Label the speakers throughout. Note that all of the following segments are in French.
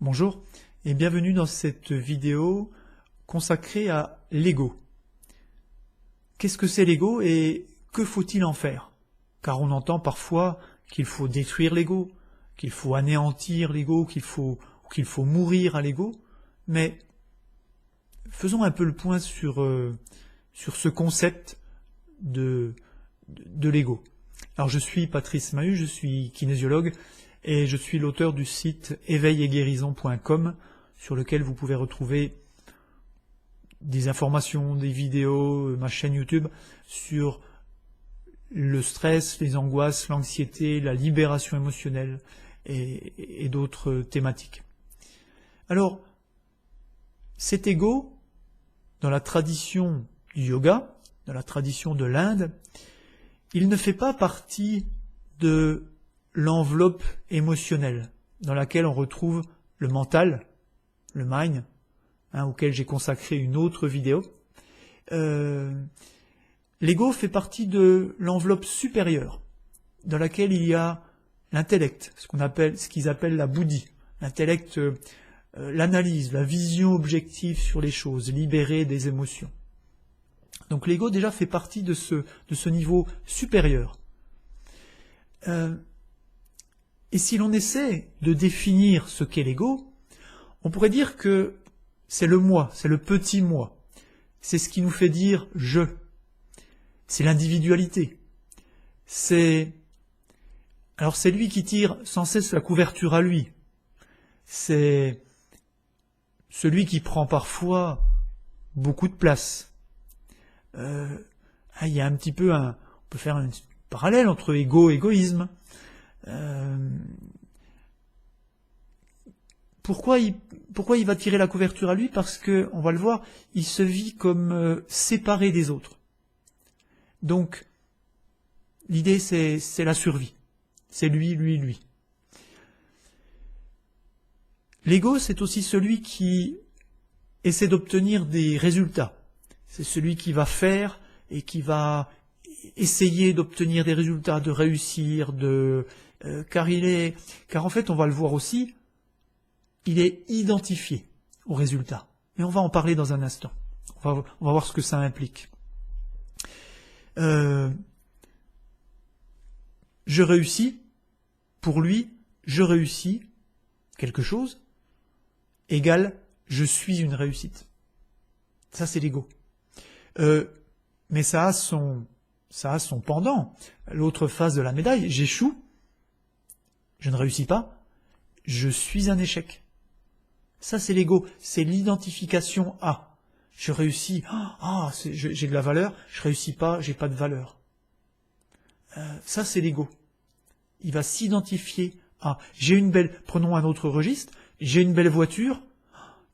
Speaker 1: Bonjour et bienvenue dans cette vidéo consacrée à l'ego. Qu'est-ce que c'est l'ego et que faut-il en faire? Car on entend parfois qu'il faut détruire l'ego, qu'il faut anéantir l'ego, qu'il faut mourir à l'ego, mais faisons un peu le point sur ce concept de l'ego. Alors je suis Patrice Mahut, je suis kinésiologue et je suis l'auteur du site éveil-et-guérison.com sur lequel vous pouvez retrouver des informations, des vidéos, ma chaîne YouTube sur le stress, les angoisses, l'anxiété, la libération émotionnelle et d'autres thématiques. Alors, cet ego, dans la tradition du yoga, dans la tradition de l'Inde, il ne fait pas partie de l'enveloppe émotionnelle dans laquelle on retrouve le mental, le mind, auquel j'ai consacré une autre vidéo. L'ego fait partie de l'enveloppe supérieure dans laquelle il y a l'intellect, ce qu'ils appellent la buddhi, l'intellect, l'analyse, la vision objective sur les choses, libérée des émotions. Donc l'ego déjà fait partie de ce niveau supérieur. Et si l'on essaie de définir ce qu'est l'ego, on pourrait dire que c'est le moi, c'est le petit moi. C'est ce qui nous fait dire « je ». C'est l'individualité. Alors c'est lui qui tire sans cesse la couverture à lui. C'est celui qui prend parfois beaucoup de place. Il y a un petit peu on peut faire un parallèle entre ego et égoïsme. Pourquoi il va tirer la couverture à lui? Parce que, on va le voir, il se vit comme séparé des autres. Donc, l'idée c'est la survie. C'est lui. L'ego, c'est aussi celui qui essaie d'obtenir des résultats. C'est celui qui va faire et qui va essayer d'obtenir des résultats, de réussir, car en fait, on va le voir aussi, il est identifié aux résultats. Et on va en parler dans un instant. On va voir ce que ça implique. Je réussis, pour lui, je réussis quelque chose, égale je suis une réussite. Ça, c'est l'ego. Mais ça a son pendant. L'autre face de la médaille, j'échoue, je ne réussis pas, je suis un échec. Ça, c'est l'ego, c'est l'identification à. Je réussis, j'ai de la valeur, je réussis pas, j'ai pas de valeur. Ça, c'est l'ego. Il va s'identifier à. Prenons un autre registre, j'ai une belle voiture,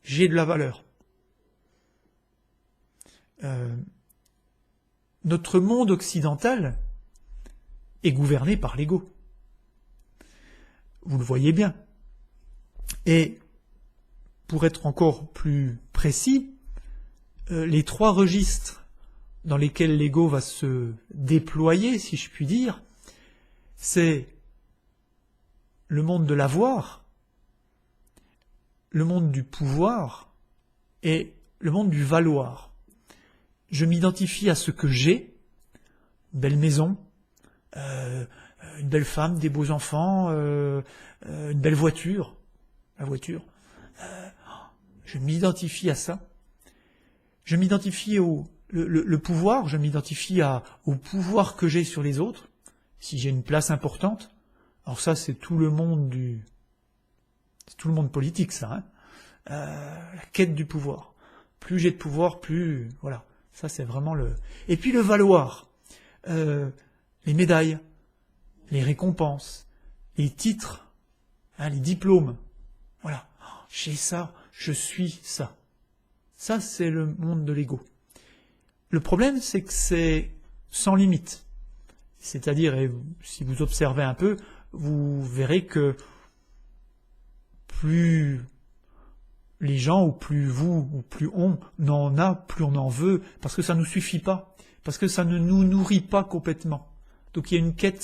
Speaker 1: j'ai de la valeur. Notre monde occidental est gouverné par l'ego. Vous le voyez bien. Et pour être encore plus précis, les trois registres dans lesquels l'ego va se déployer, si je puis dire, c'est le monde de l'avoir, le monde du pouvoir et le monde du valoir. Je m'identifie à ce que j'ai, une belle maison, une belle femme, des beaux enfants, une belle voiture, la voiture. Je m'identifie à ça. Je m'identifie le pouvoir, je m'identifie au pouvoir que j'ai sur les autres, si j'ai une place importante. Alors ça, c'est tout le monde politique, ça. La quête du pouvoir. Plus j'ai de pouvoir, plus... Voilà. Ça, c'est vraiment le... Et puis le valoir. Les médailles, les récompenses, les titres, les diplômes. Voilà. J'ai ça, je suis ça. Ça, c'est le monde de l'ego. Le problème, c'est que c'est sans limite. C'est-à-dire, et si vous observez un peu, vous verrez que plus les gens, ou plus vous, ou plus on en a, plus on en veut, parce que ça ne nous suffit pas, parce que ça ne nous nourrit pas complètement. Donc il y a une quête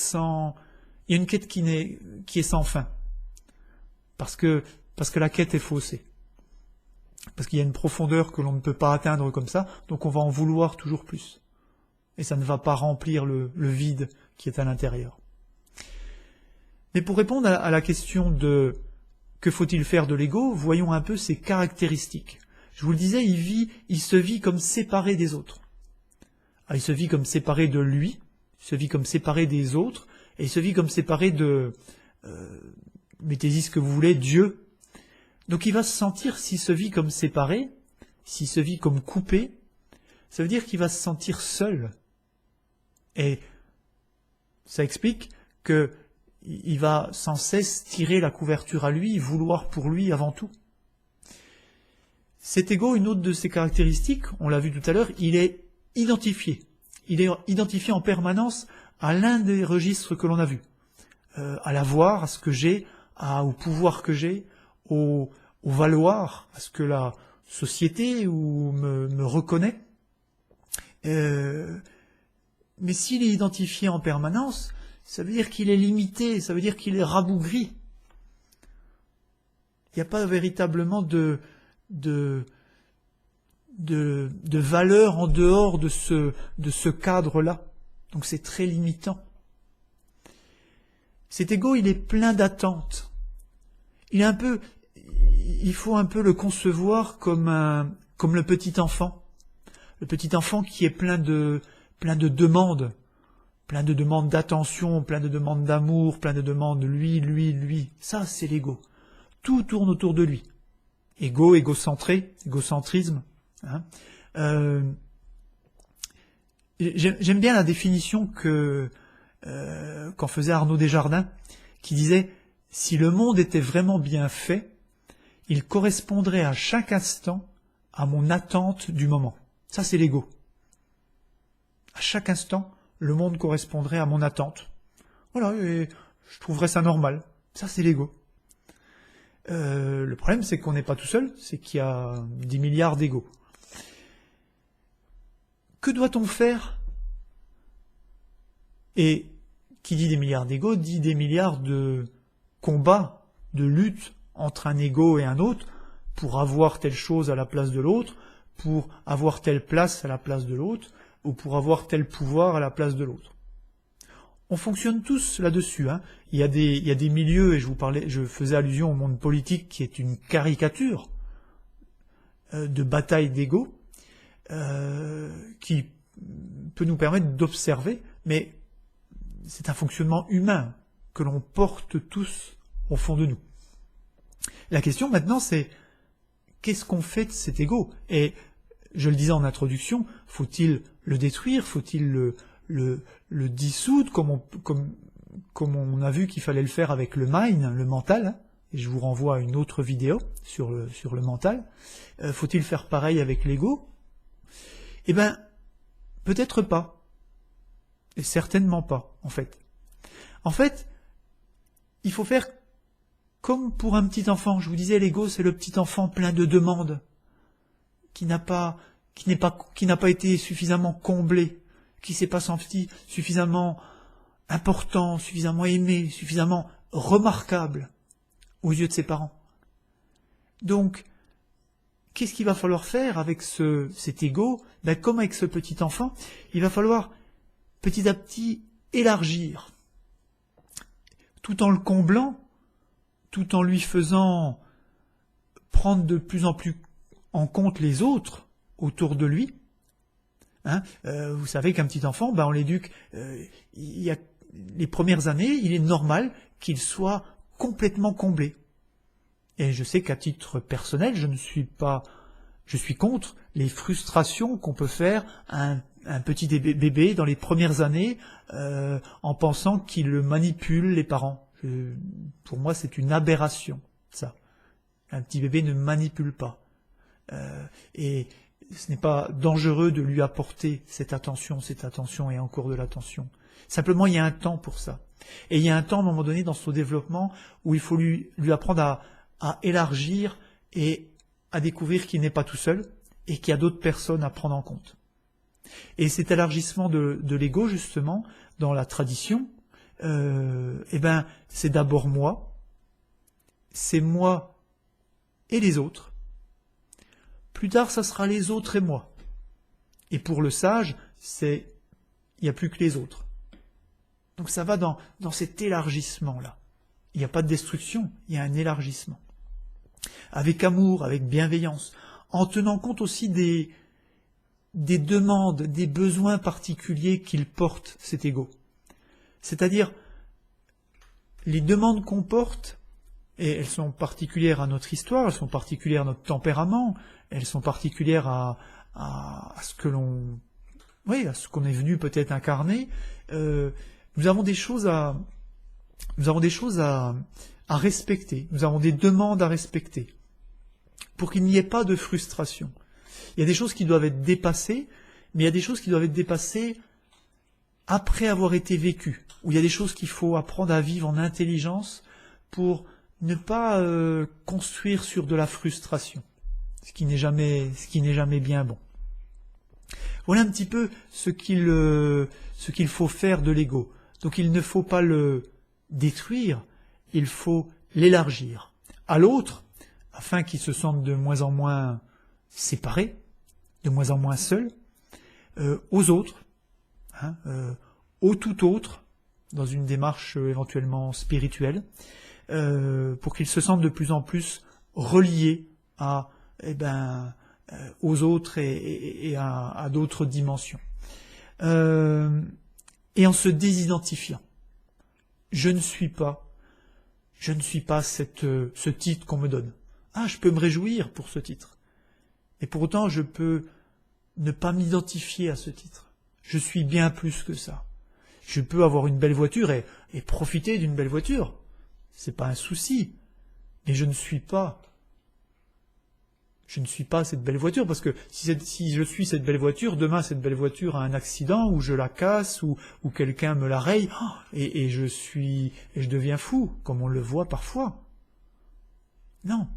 Speaker 1: qui est sans fin. Parce que parce que la quête est faussée. Parce qu'il y a une profondeur que l'on ne peut pas atteindre comme ça, donc on va en vouloir toujours plus. Et ça ne va pas remplir le vide qui est à l'intérieur. Mais pour répondre à la question de que faut-il faire de l'ego, voyons un peu ses caractéristiques. Je vous le disais, il se vit comme séparé des autres. Alors, il se vit comme séparé de lui, il se vit comme séparé des autres, et il se vit comme séparé de, mettez-y ce que vous voulez, Dieu. Donc il va se sentir, s'il se vit comme séparé, s'il se vit comme coupé, ça veut dire qu'il va se sentir seul. Et ça explique que il va sans cesse tirer la couverture à lui, vouloir pour lui avant tout. Cet ego, une autre de ses caractéristiques, on l'a vu tout à l'heure, il est identifié. Il est identifié en permanence à l'un des registres que l'on a vus. À l'avoir, à ce que j'ai, au pouvoir que j'ai, au valoir, à ce que la société me reconnaît. Mais s'il est identifié en permanence, ça veut dire qu'il est limité, ça veut dire qu'il est rabougri. Il n'y a pas véritablement de valeur en dehors de ce cadre-là. Donc c'est très limitant. Cet ego, il est plein d'attentes. Il faut un peu le concevoir comme le petit enfant. Le petit enfant qui est plein de demandes. Plein de demandes d'attention, plein de demandes d'amour, plein de demandes lui. Ça, c'est l'ego. Tout tourne autour de lui. Ego, égocentré, égocentrisme. Hein. J'aime bien la définition qu'en faisait Arnaud Desjardins, qui disait « Si le monde était vraiment bien fait, il correspondrait à chaque instant à mon attente du moment. » Ça, c'est l'ego. À chaque instant, le monde correspondrait à mon attente. Voilà, et je trouverais ça normal. Ça, c'est l'ego. Le problème, c'est qu'on n'est pas tout seul, c'est qu'il y a 10 milliards d'égos. Que doit-on faire? Et qui dit des milliards d'égos, dit des milliards de combats, de luttes entre un égo et un autre, pour avoir telle chose à la place de l'autre, pour avoir telle place à la place de l'autre, ou pour avoir tel pouvoir à la place de l'autre. On fonctionne tous là-dessus. Hein. Il y a des milieux, et je faisais allusion au monde politique qui est une caricature de bataille d'ego, qui peut nous permettre d'observer, mais c'est un fonctionnement humain que l'on porte tous au fond de nous. La question maintenant, c'est qu'est-ce qu'on fait de cet ego? Et je le disais en introduction, faut-il le détruire? Faut-il le dissoudre comme on a vu qu'il fallait le faire avec le mind, le mental, hein, et je vous renvoie à une autre vidéo sur le mental. Faut-il faire pareil avec l'ego? Eh bien, peut-être pas. Et certainement pas, en fait. En fait, il faut faire comme pour un petit enfant. Je vous disais, l'ego, c'est le petit enfant plein de demandes, qui n'a pas été suffisamment comblé, qui s'est pas senti suffisamment important, suffisamment aimé, suffisamment remarquable aux yeux de ses parents. Donc, qu'est-ce qu'il va falloir faire avec cet ego? Ben, comme avec ce petit enfant, il va falloir petit à petit élargir, tout en le comblant, tout en lui faisant prendre de plus en plus en compte les autres autour de lui. Hein, vous savez qu'un petit enfant, ben on l'éduque, les premières années, il est normal qu'il soit complètement comblé. Et je sais qu'à titre personnel, je suis contre les frustrations qu'on peut faire à un petit bébé dans les premières années, en pensant qu'il manipule les parents. Pour moi, c'est une aberration, ça. Un petit bébé ne manipule pas. Et ce n'est pas dangereux de lui apporter cette attention et encore de l'attention. Simplement, il y a un temps pour ça. Et il y a un temps, à un moment donné, dans son développement, où il faut lui apprendre à élargir et à découvrir qu'il n'est pas tout seul et qu'il y a d'autres personnes à prendre en compte. Et cet élargissement de l'ego, justement, dans la tradition, c'est d'abord moi. C'est moi et les autres. Plus tard, ça sera les autres et moi. Et pour le sage, il n'y a plus que les autres. Donc ça va dans cet élargissement-là. Il n'y a pas de destruction, il y a un élargissement. Avec amour, avec bienveillance, en tenant compte aussi des demandes, des besoins particuliers qu'il porte, cet ego. C'est-à-dire, les demandes qu'on porte, et elles sont particulières à notre histoire, elles sont particulières à notre tempérament, elles sont particulières à ce que l'on, oui, à ce qu'on est venu peut-être incarner. Nous avons des choses à respecter. Nous avons des demandes à respecter pour qu'il n'y ait pas de frustration. Il y a des choses qui doivent être dépassées, mais il y a des choses qui doivent être dépassées après avoir été vécues. Ou il y a des choses qu'il faut apprendre à vivre en intelligence pour ne pas construire sur de la frustration, ce qui n'est jamais bien bon. Voilà un petit peu ce qu'il faut faire de l'ego. Donc il ne faut pas le détruire, il faut l'élargir à l'autre, afin qu'il se sente de moins en moins séparé, de moins en moins seul, aux autres, au tout autre, dans une démarche éventuellement spirituelle, pour qu'il se sente de plus en plus relié aux autres et à d'autres dimensions. Et en se désidentifiant. Je ne suis pas ce titre qu'on me donne. Ah, je peux me réjouir pour ce titre. Et pour autant, je peux ne pas m'identifier à ce titre. Je suis bien plus que ça. Je peux avoir une belle voiture et profiter d'une belle voiture. C'est pas un souci. Mais je ne suis pas cette belle voiture, parce que si je suis cette belle voiture, demain cette belle voiture a un accident, ou je la casse, ou quelqu'un me la raye, et je deviens fou, comme on le voit parfois. Non.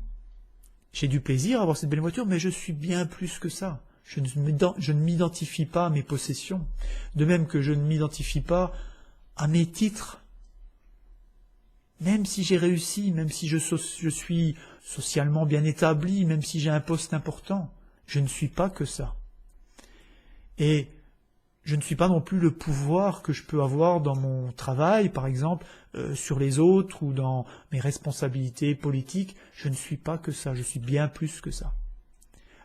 Speaker 1: J'ai du plaisir à avoir cette belle voiture, mais je suis bien plus que ça. Je ne m'identifie pas à mes possessions, de même que je ne m'identifie pas à mes titres. Même si j'ai réussi, même si je suis socialement bien établi, même si j'ai un poste important, je ne suis pas que ça. Et je ne suis pas non plus le pouvoir que je peux avoir dans mon travail, par exemple, sur les autres ou dans mes responsabilités politiques. Je ne suis pas que ça, je suis bien plus que ça.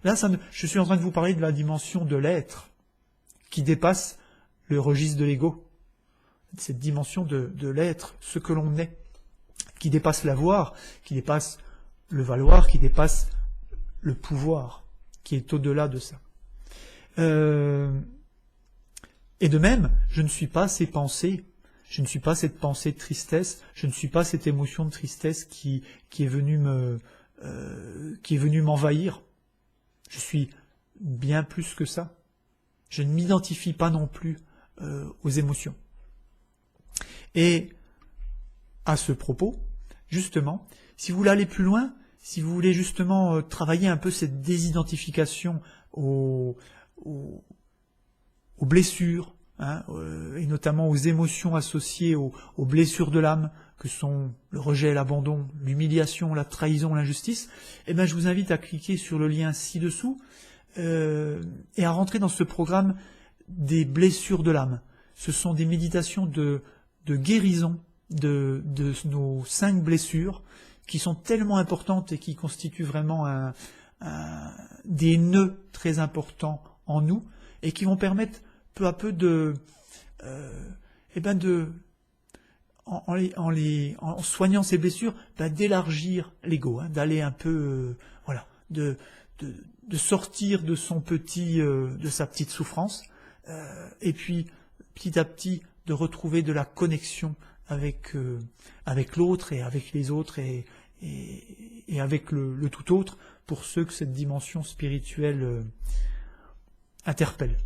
Speaker 1: Là, je suis en train de vous parler de la dimension de l'être, qui dépasse le registre de l'ego. Cette dimension de l'être, ce que l'on est, qui dépasse l'avoir, qui dépasse le valoir, qui dépasse le pouvoir, qui est au-delà de ça. Et de même, je ne suis pas ces pensées, je ne suis pas cette pensée de tristesse, je ne suis pas cette émotion de tristesse qui est venue m'envahir. Je suis bien plus que ça. Je ne m'identifie pas non plus aux émotions. Et à ce propos, justement, si vous voulez aller plus loin, si vous voulez justement travailler un peu cette désidentification aux blessures, et notamment aux émotions associées aux blessures de l'âme, que sont le rejet, l'abandon, l'humiliation, la trahison, l'injustice, je vous invite à cliquer sur le lien ci-dessous et à rentrer dans ce programme des blessures de l'âme. Ce sont des méditations de guérison de nos 5 blessures qui sont tellement importantes et qui constituent vraiment des nœuds très importants en nous et qui vont permettre peu à peu en soignant ces blessures, d'élargir l'ego, d'aller un peu, de sortir de de sa petite souffrance, et puis petit à petit de retrouver de la connexion avec l'autre et avec les autres et avec le tout autre, pour ceux que cette dimension spirituelle interpelle.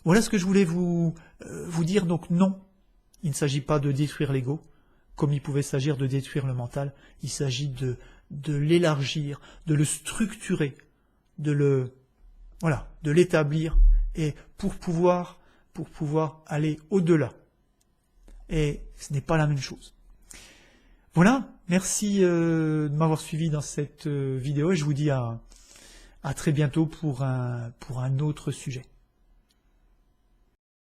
Speaker 1: Voilà ce que je voulais vous dire. Donc non, il ne s'agit pas de détruire l'ego, comme il pouvait s'agir de détruire le mental. Il s'agit de l'élargir, de le structurer, de l'établir, et pour pouvoir aller au-delà. Et ce n'est pas la même chose. Voilà, merci de m'avoir suivi dans cette vidéo et je vous dis à très bientôt pour un autre sujet.